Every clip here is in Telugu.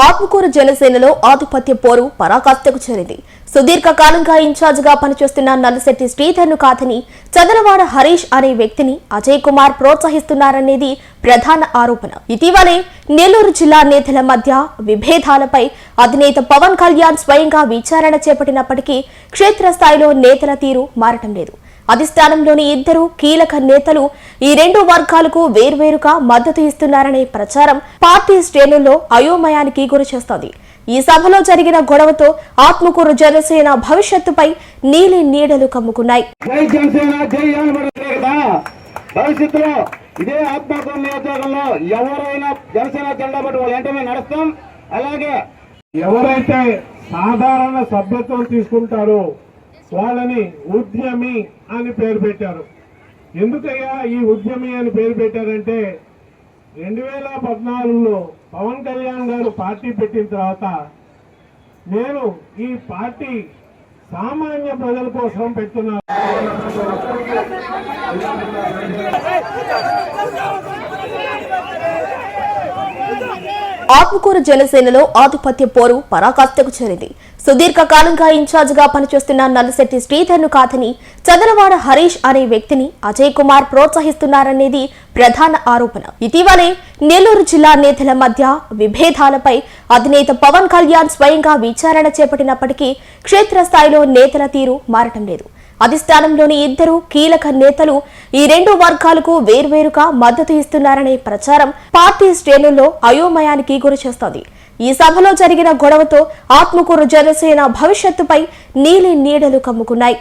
ఆత్మకూరు జనసేనలో ఆధిపత్య పోరు పరాకాష్ఠకు చేరింది. సుదీర్ఘకాలంగా ఇన్ఛార్జిగా పనిచేస్తున్న నల్లశెట్టి శ్రీధర్ను కాదని చదలవాడ హరీష్ అనే వ్యక్తిని అజయ్ కుమార్ ప్రోత్సహిస్తున్నారనేది ప్రధాన ఆరోపణ. ఇటీవలే నెల్లూరు జిల్లా నేతల మధ్య విభేదాలపై అధినేత పవన్ కళ్యాణ్ స్వయంగా విచారణ చేపట్టినప్పటికీ క్షేత్రస్థాయిలో నేతల తీరు మారటం లేదు. అధిష్టానంలోని ఇద్దరు కీలక నేతలు ఈ రెండు వర్గాలకు వేర్వేరుగా మద్దతు ఇస్తున్నారనే ప్రచారం పార్టీ శ్రేణుల్లో అయోమయానికి గురిచేస్తోంది. ఈ సభలో జరిగిన గొడవతో ఆత్మకూరు జనసేన భవిష్యత్తుపై నీలి నీడలు కమ్ముకున్నాయి. భవిష్యత్తులో ఇదే ఆత్మకూరు నియోజకవర్గంలో ఎవరైనా జనసేన జెండా పట్టు వాళ్ళు వెంటనే నడుస్తాం. అలాగే ఎవరైతే సాధారణ సభ్యత్వం తీసుకుంటారో వాళ్ళని ఉద్యమి అని పేరు పెట్టారు. ఎందుకయ్యా ఈ ఉద్యమి అని పేరు పెట్టారంటే 2014లో పవన్ కళ్యాణ్ గారు పార్టీ పెట్టిన తర్వాత నేను ఈ పార్టీ సామాన్య ప్రజల కోసం పెడుతున్నాను. ఆత్మకూరు జనసేనలో ఆధిపత్య పోరు పరాకాష్ఠకు చేరింది. సుదీర్ఘకాలంగా ఇన్ఛార్జిగా పనిచేస్తున్న నల్లశెట్టి శ్రీధర్ను కాదని చదలవాడ హరీష్ అనే వ్యక్తిని అజయ్ కుమార్ ప్రోత్సహిస్తున్నారనేది ప్రధాన ఆరోపణ. ఇటీవలే నెల్లూరు జిల్లా నేతల మధ్య విభేదాలపై అధినేత పవన్ కళ్యాణ్ స్వయంగా విచారణ చేపట్టినప్పటికీ క్షేత్రస్థాయిలో నేతల తీరు మారటం లేదు. అధిష్టానంలోని ఇద్దరు కీలక నేతలు ఈ రెండు వర్గాలకు వేర్వేరుగా మద్దతు ఇస్తున్నారనే ప్రచారం పార్టీ శ్రేణుల్లో అయోమయానికి గురిచేస్తోంది. ఈ సభలో జరిగిన గొడవతో ఆత్మకూరు జనసేన భవిష్యత్తుపై నీలి నీడలు కమ్ముకున్నాయి.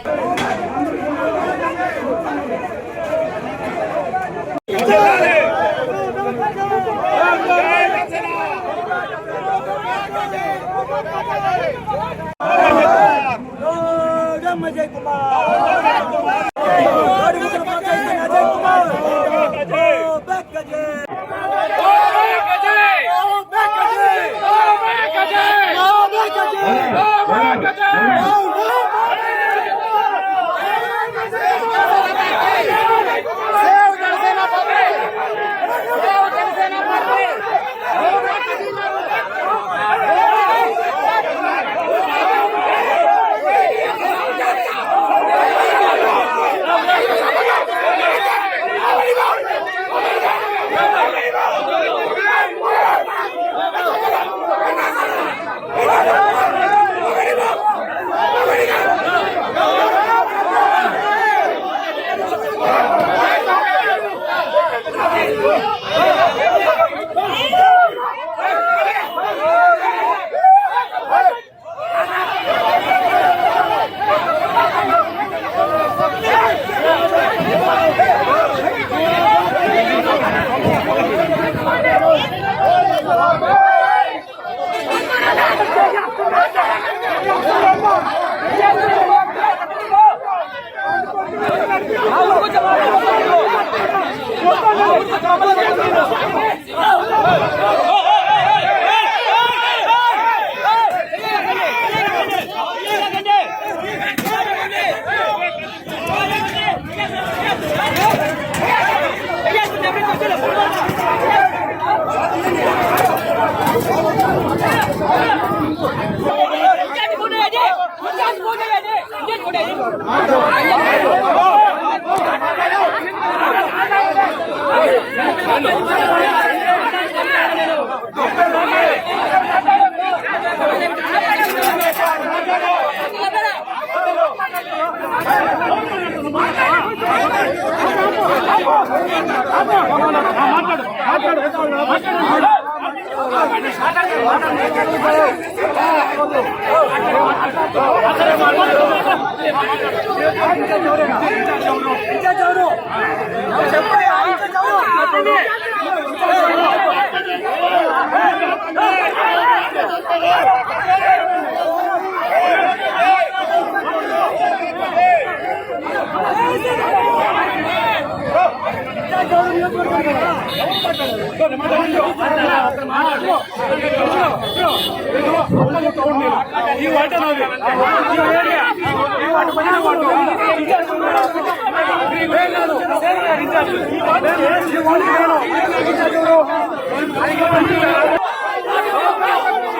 You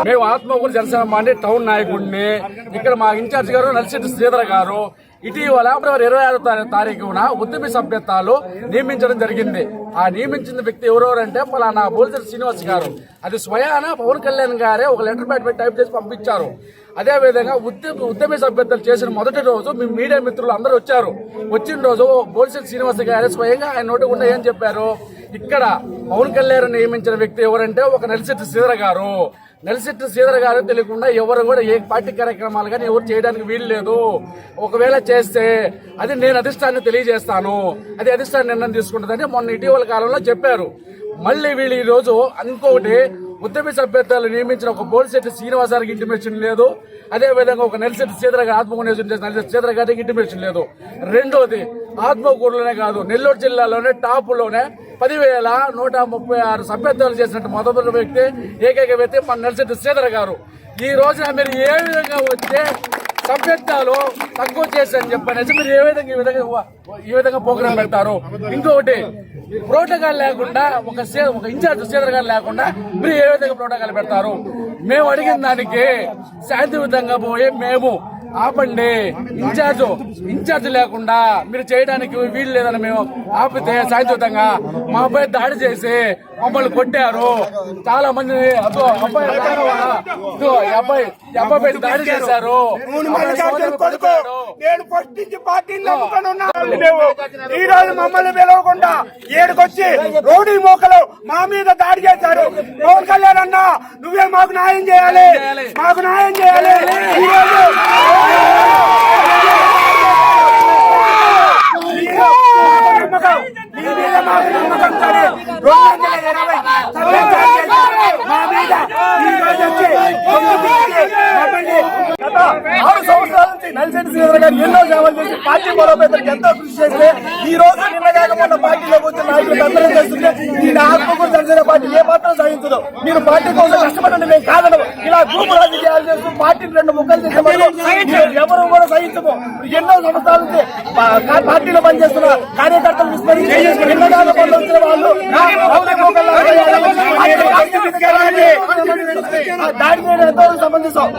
మేము ఆత్మకూరు జనసేన పార్టీ టౌన్ నాయకుడిని. ఇక్కడ మా ఇన్ఛార్జ్ గారు నలిశెట్టి శ్రీధర్ గారు ఇటీవల ఫిబ్రవరి 26వ తారీఖున ఉద్యమ సభ్యత్వాలు నియమించడం జరిగింది. ఆ నియమించిన వ్యక్తి ఎవరెవరంటే పలానా బోల్సెట్టి శ్రీనివాస్ గారు. అది స్వయాన పవన్ కళ్యాణ్ గారే ఒక లెటర్ ప్యాడ్ పెట్టి టైప్ చేసి పంపించారు. అదేవిధంగా ఉద్యమ సభ్యతలు చేసిన మొదటి రోజు మీ మీడియా మిత్రులు అందరూ వచ్చారు. వచ్చిన రోజు బోల్సెట్టి శ్రీనివాస్ గారే స్వయంగా ఆయన నోటి గుండా ఏం చెప్పారు, ఇక్కడ పవన్ కళ్యాణ్ నియమించిన వ్యక్తి ఎవరంటే ఒక నలిశెట్టి శ్రీధర్ గారు. నలిశెట్టి శ్రీధర్ గారు తెలియకుండా ఎవరు కూడా ఏ పార్టీ కార్యక్రమాలు కానీ ఎవరు చేయడానికి వీలు లేదు. ఒకవేళ చేస్తే అది నేను అధిష్టాన్ని తెలియజేస్తాను, అది అధిష్టాన్ని నిర్ణయం తీసుకుంటుందని మొన్న ఇటీవల కాలంలో చెప్పారు. మళ్ళీ వీళ్ళు ఈ రోజు ఇంకొకటి ఉద్యమ సభ్యతలు నియమించిన ఒక బోల్సెట్టి శ్రీనివాస్ గారికి ఇంటిమేషన్ లేదు. అదేవిధంగా ఒక నలిశెట్టి శ్రీధర్ గారు ఆత్మకూరు నలిశెట్టి శ్రీధర్ గారికి ఇంటిమేషన్ లేదు. రెండోది ఆత్మకూరులోనే కాదు నెల్లూరు జిల్లాలోనే టాపులోనే 10,136 సభ్యత్వాలు చేసినట్టు మొదటి వ్యక్తి ఏకైక వ్యక్తి మన నలిశెట్టి శ్రీధర్ గారు. ఈ రోజున మీరు ఏ విధంగా వచ్చే సభ్యత్వాలు తక్కువ చేశారని చెప్పనేసి మీరు ఈ విధంగా ప్రోగ్రాం పెడతారు. ఇంకొకటి ప్రోటోకాల్ లేకుండా ఒక ఇన్ఛార్జ్ శ్రీధర్ గారు లేకుండా మీరు ఏ విధంగా ప్రోటోకాల్ పెడతారు? మేము అడిగిన దానికి శాంతియుతంగా పోయి మేము ఆపండి, ఇన్ఛార్జ్ లేకుండా మీరు చేయడానికి వీలు లేదని మేము ఆపితే శాంతియుతంగా మా అబ్బాయి దాడి చేసి మమ్మల్ని కొట్టారు. చాలా మంది అబ్బాయి దాడి చేశారు. నేను ఫస్ట్ నుంచి పార్టీని నమ్ముకొని ఉన్నాను. ఈ రోజు మమ్మల్ని పిలవకుండా ఏడుకొచ్చి రౌడీ మోకలు మా మీద దాడి చేశారు. పవన్ కళ్యాణ్ అన్న నువ్వే మాకు న్యాయం చేయాలి, మాకు న్యాయం చేయాలి. ఈ రోజు మీ మీద మాకు నమ్మకం కానీ 220 మా మీద ఈ రోజు వచ్చి గత 6 సంవత్సరాల నుంచి నలిశెట్టి శ్రీధర్ గారు ఎన్నో సేవలు చేసి పార్టీ బలోపేతానికి ఎంతో కృషి చేస్తే ఈ రోజు నిన్నగాక పార్టీలోకి వచ్చిన నాయకులు అందరూ చేస్తుంటే ఈ ఆత్మకూరు జనసేన పార్టీ ఏ మాత్రం సాధించదు. మీరు పార్టీ కోసం కష్టపడండి, మేము కాదనము. ఇలా గ్రూపు రాజకీయాలు చేస్తూ పార్టీని 2 ముక్కలు చేసే ఎవరు కూడా సహించము. ఎన్నో సంవత్సరాల నుంచి పార్టీలో పనిచేస్తున్న కార్యకర్తలు విస్మరించి నిన్నగాక వచ్చిన వాళ్ళు దాడి చేయడం ఎంతో సంబంధిస్తాం.